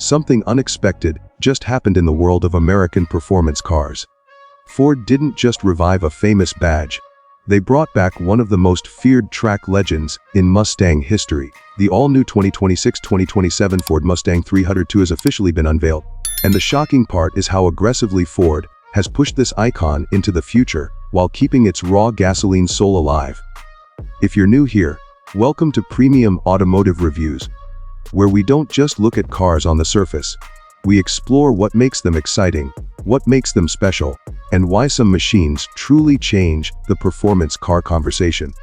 something unexpected just happened in the world of American performance cars. Ford didn't just revive a famous badge. They brought back one of the most feared track legends in Mustang history. The all-new 2026-2027 Ford Mustang 302 has officially been unveiled. And the shocking part is how aggressively Ford has pushed this icon into the future while keeping its raw gasoline soul alive. If you're new here, welcome to Premium Automotive Reviews, where we don't just look at cars on the surface. We explore what makes them exciting, what makes them special, and why some machines truly change the performance car conversation.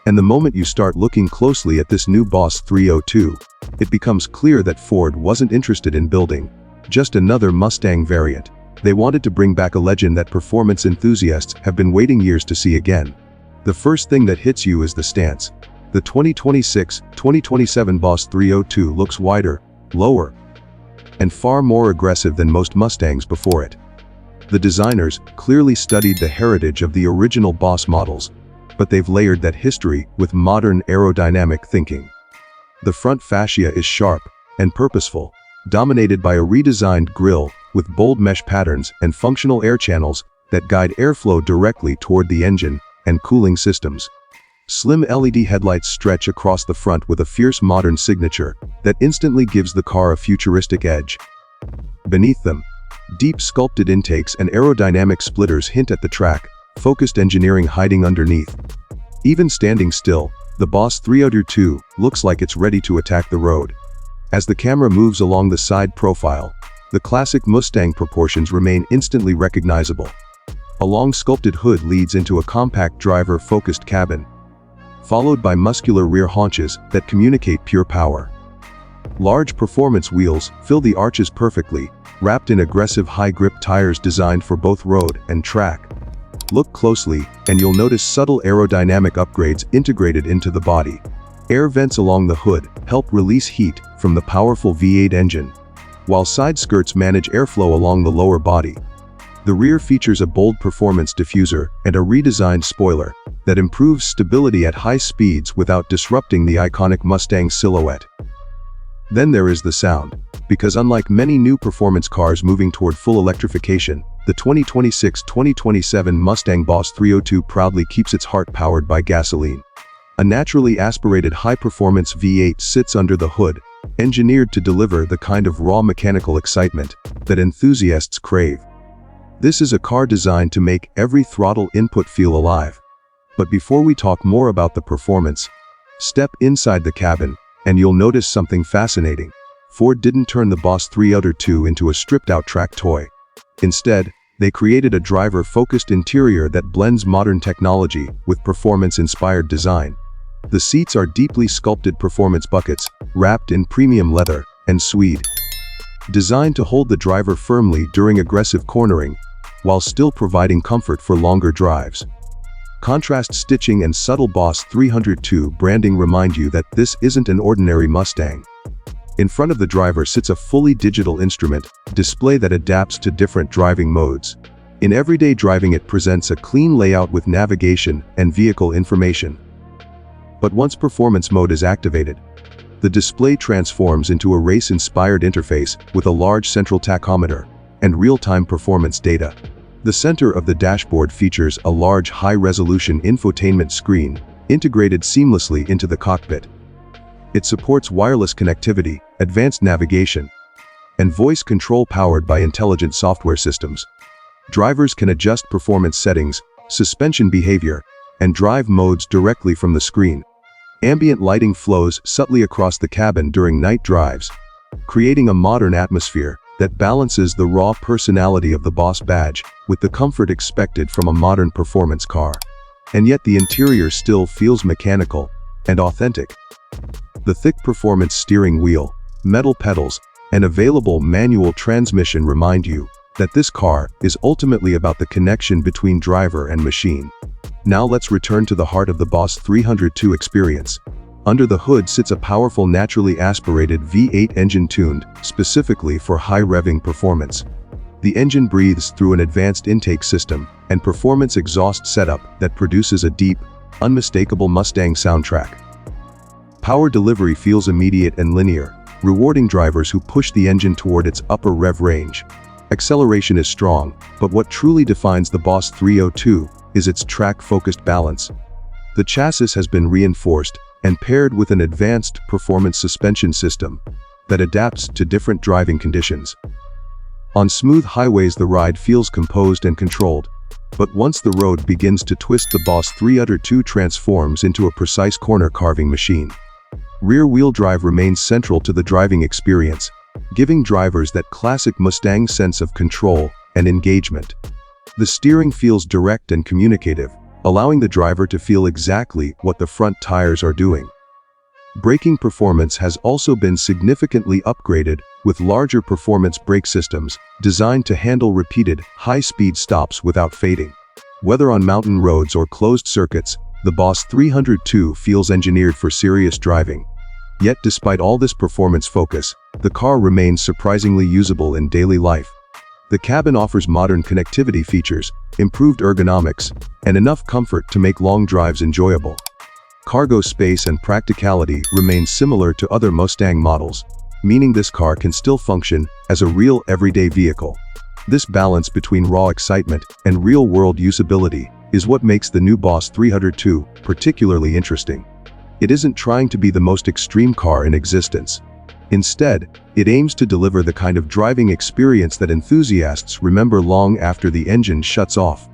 And the moment you start looking closely at this new Boss 302, it becomes clear that Ford wasn't interested in building just another Mustang variant. They wanted to bring back a legend that performance enthusiasts have been waiting years to see again. The first thing that hits you is the stance. The 2026-2027 Boss 302 looks wider, lower, and far more aggressive than most Mustangs before it. The designers clearly studied the heritage of the original Boss models, but they've layered that history with modern aerodynamic thinking. The front fascia is sharp and purposeful, dominated by a redesigned grille with bold mesh patterns and functional air channels that guide airflow directly toward the engine and cooling systems. Slim LED headlights stretch across the front with a fierce modern signature that instantly gives the car a futuristic edge. Beneath them, deep sculpted intakes and aerodynamic splitters hint at the track, focused engineering hiding underneath. Even standing still, the Boss 302 looks like it's ready to attack the road. As the camera moves along the side profile, the classic Mustang proportions remain instantly recognizable. A long sculpted hood leads into a compact driver-focused cabin, followed by muscular rear haunches that communicate pure power. Large performance wheels fill the arches perfectly, wrapped in aggressive high-grip tires designed for both road and track. Look closely, and you'll notice subtle aerodynamic upgrades integrated into the body. Air vents along the hood help release heat from the powerful V8 engine, while side skirts manage airflow along the lower body. The rear features a bold performance diffuser and a redesigned spoiler that improves stability at high speeds without disrupting the iconic Mustang silhouette. Then there is the sound, because unlike many new performance cars moving toward full electrification, the 2026-2027 Mustang Boss 302 proudly keeps its heart powered by gasoline. A naturally aspirated high-performance V8 sits under the hood, engineered to deliver the kind of raw mechanical excitement that enthusiasts crave. This is a car designed to make every throttle input feel alive. But before we talk more about the performance, step inside the cabin, and you'll notice something fascinating. Ford didn't turn the Boss 302 into a stripped-out track toy. Instead, they created a driver-focused interior that blends modern technology with performance-inspired design. The seats are deeply sculpted performance buckets, wrapped in premium leather and suede, designed to hold the driver firmly during aggressive cornering, while still providing comfort for longer drives. Contrast stitching and subtle Boss 302 branding remind you that this isn't an ordinary Mustang. In front of the driver sits a fully digital instrument display that adapts to different driving modes. In everyday driving, it presents a clean layout with navigation and vehicle information. But once performance mode is activated, the display transforms into a race-inspired interface with a large central tachometer and real-time performance data. The center of the dashboard features a large high-resolution infotainment screen integrated seamlessly into the cockpit. It supports wireless connectivity, advanced navigation, and voice control powered by intelligent software systems. Drivers can adjust performance settings, suspension behavior, and drive modes directly from the screen. Ambient lighting flows subtly across the cabin during night drives, creating a modern atmosphere that balances the raw personality of the Boss badge with the comfort expected from a modern performance car. And yet the interior still feels mechanical and authentic. The thick performance steering wheel, metal pedals, and available manual transmission remind you that this car is ultimately about the connection between driver and machine. Now let's return to the heart of the Boss 302 experience. Under the hood sits a powerful naturally aspirated V8 engine tuned specifically for high-revving performance. The engine breathes through an advanced intake system and performance exhaust setup that produces a deep, unmistakable Mustang soundtrack. Power delivery feels immediate and linear, rewarding drivers who push the engine toward its upper rev range. Acceleration is strong, but what truly defines the Boss 302 is its track-focused balance. The chassis has been reinforced and paired with an advanced performance suspension system that adapts to different driving conditions. On smooth highways, the ride feels composed and controlled, but once the road begins to twist, the Boss 302 transforms into a precise corner-carving machine. Rear-wheel drive remains central to the driving experience, giving drivers that classic Mustang sense of control and engagement. The steering feels direct and communicative, allowing the driver to feel exactly what the front tires are doing. Braking performance has also been significantly upgraded with larger performance brake systems designed to handle repeated, high-speed stops without fading. Whether on mountain roads or closed circuits, the Boss 302 feels engineered for serious driving. Yet despite all this performance focus, the car remains surprisingly usable in daily life. The cabin offers modern connectivity features, improved ergonomics, and enough comfort to make long drives enjoyable. Cargo space and practicality remain similar to other Mustang models, meaning this car can still function as a real everyday vehicle. This balance between raw excitement and real-world usability is what makes the new Boss 302 particularly interesting. It isn't trying to be the most extreme car in existence. Instead, it aims to deliver the kind of driving experience that enthusiasts remember long after the engine shuts off.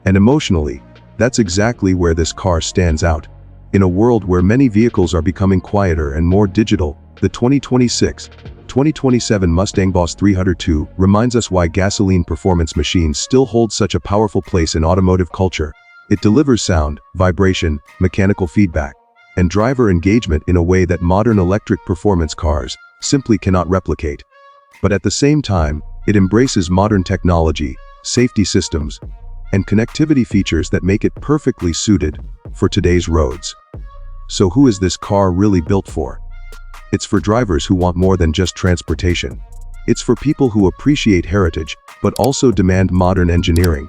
And emotionally, that's exactly where this car stands out. In a world where many vehicles are becoming quieter and more digital, the 2026-2027 Mustang Boss 302 reminds us why gasoline performance machines still hold such a powerful place in automotive culture. It delivers sound, vibration, mechanical feedback, and driver engagement in a way that modern electric performance cars simply cannot replicate. But at the same time, it embraces modern technology, safety systems, and connectivity features that make it perfectly suited for today's roads. So who is this car really built for? It's for drivers who want more than just transportation. It's for people who appreciate heritage, but also demand modern engineering.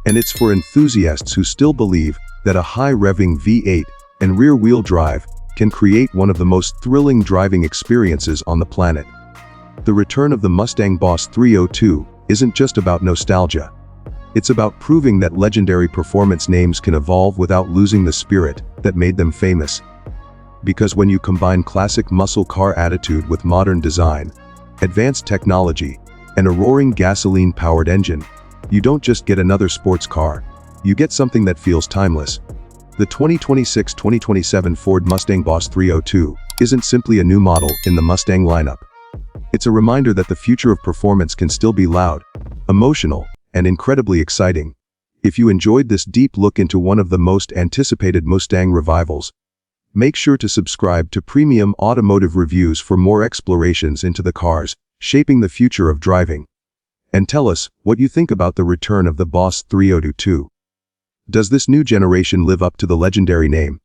And it's for enthusiasts who still believe that a high-revving V8 and rear-wheel drive can create one of the most thrilling driving experiences on the planet. The return of the Mustang Boss 302 isn't just about nostalgia. It's about proving that legendary performance names can evolve without losing the spirit that made them famous. Because when you combine classic muscle car attitude with modern design, advanced technology, and a roaring gasoline-powered engine, you don't just get another sports car, you get something that feels timeless. The 2026-2027 Ford Mustang Boss 302 isn't simply a new model in the Mustang lineup. It's a reminder that the future of performance can still be loud, emotional, and incredibly exciting. If you enjoyed this deep look into one of the most anticipated Mustang revivals, make sure to subscribe to Premium Automotive Reviews for more explorations into the cars shaping the future of driving. And tell us what you think about the return of the Boss 302. Does this new generation live up to the legendary name?